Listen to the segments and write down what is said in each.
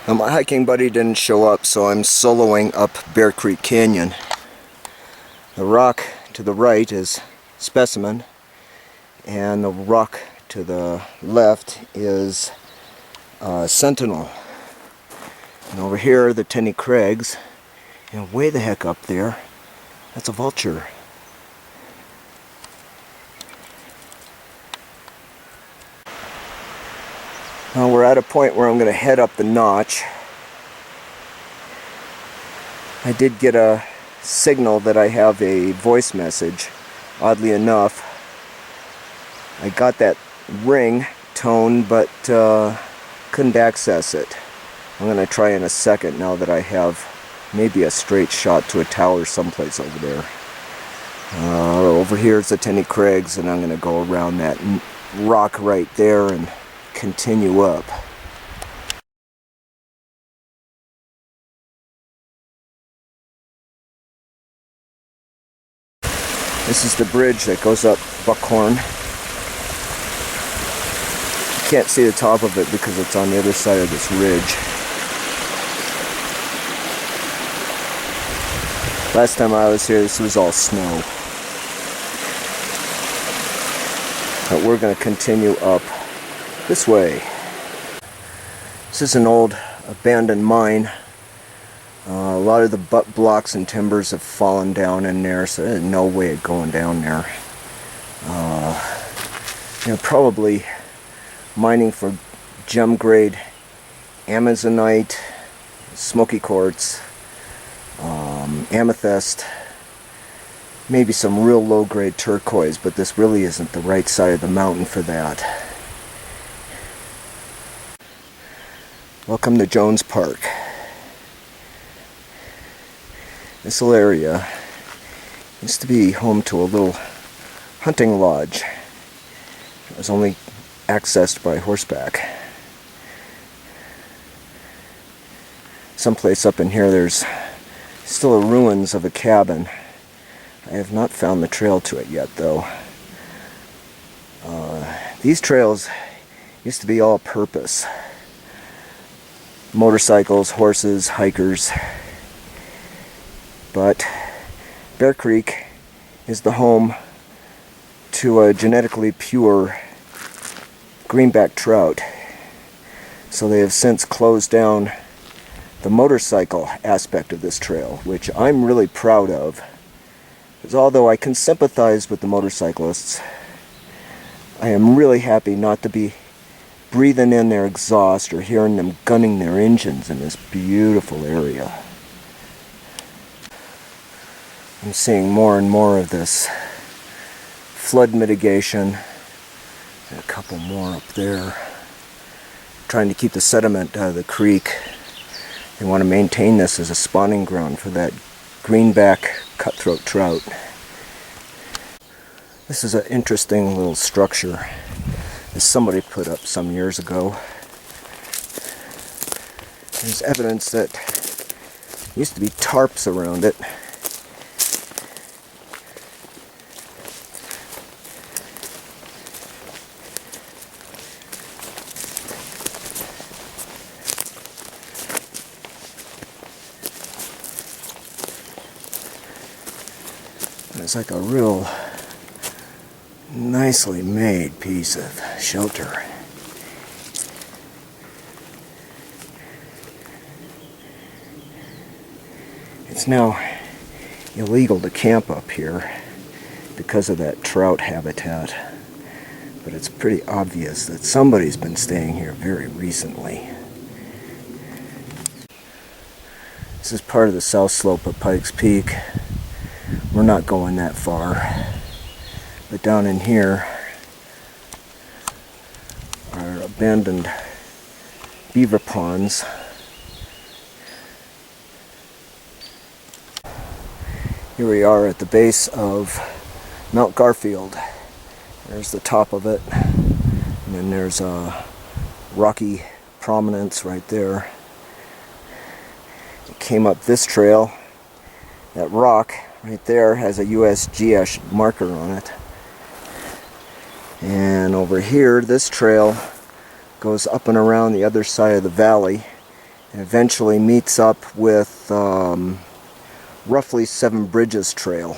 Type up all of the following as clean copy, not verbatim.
Now my hiking buddy didn't show up, so I'm soloing up Bear Creek Canyon. The rock to the right is Specimen, and the rock to the left is Sentinel. And over here are the Tenny Craigs, and way the heck up there, that's a vulture. Now we're at a point where I'm going to head up the notch. I did get a signal that I have a voice message. Oddly enough, I got that ring tone, but couldn't access it. I'm going to try in a second now that I have maybe a straight shot to a tower someplace over there. Over here is the Tenny Craigs, and I'm going to go around that rock right there and continue up. This is the bridge that goes up Buckhorn. You can't see the top of it because it's on the other side of this ridge. Last time I was here, this was all snow. But we're going to continue up this way. This is an old abandoned mine. A lot of the butt blocks and timbers have fallen down in there, so there's no way of going down there. Probably mining for gem grade amazonite, smoky quartz, amethyst, maybe some real low grade turquoise, but this really isn't the right side of the mountain for that. Welcome to Jones Park. This little area used to be home to a little hunting lodge. It was only accessed by horseback. Someplace up in here there's still ruins of a cabin. I have not found the trail to it yet, though. These trails used to be all purpose. Motorcycles, horses, hikers. But Bear Creek is the home to a genetically pure greenback trout. So they have since closed down the motorcycle aspect of this trail, which I'm really proud of. Because although I can sympathize with the motorcyclists, I am really happy not to be breathing in their exhaust or hearing them gunning their engines in this beautiful area. I'm seeing more and more of this flood mitigation. And a couple more up there. Trying to keep the sediment out of the creek. They want to maintain this as a spawning ground for that greenback cutthroat trout. This is an interesting little structure that somebody put up some years ago. There's evidence that there used to be tarps around it. It's like a real nicely made piece of shelter. It's now illegal to camp up here because of that trout habitat, but it's pretty obvious that somebody's been staying here very recently. This is part of the south slope of Pikes Peak. We're not going that far, but down in here are abandoned beaver ponds. Here we are at the base of Mount Garfield. There's the top of it, and then there's a rocky prominence right there. It came up this trail. That rock right there has a USGS marker on it. And over here, this trail goes up and around the other side of the valley eventually meets up with roughly Seven Bridges Trail.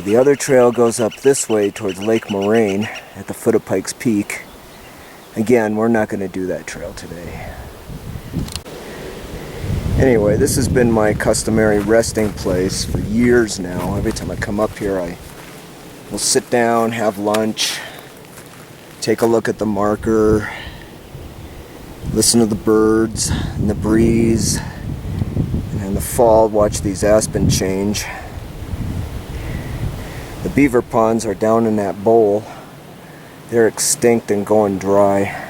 The other trail goes up this way towards Lake Moraine at the foot of Pikes Peak. Again, we're not going to do that trail today. Anyway, this has been my customary resting place for years now. Every time I come up here, I will sit down, have lunch, take a look at the marker, listen to the birds and the breeze, and in the fall watch these aspen change. The beaver ponds are down in that bowl. They're extinct and going dry.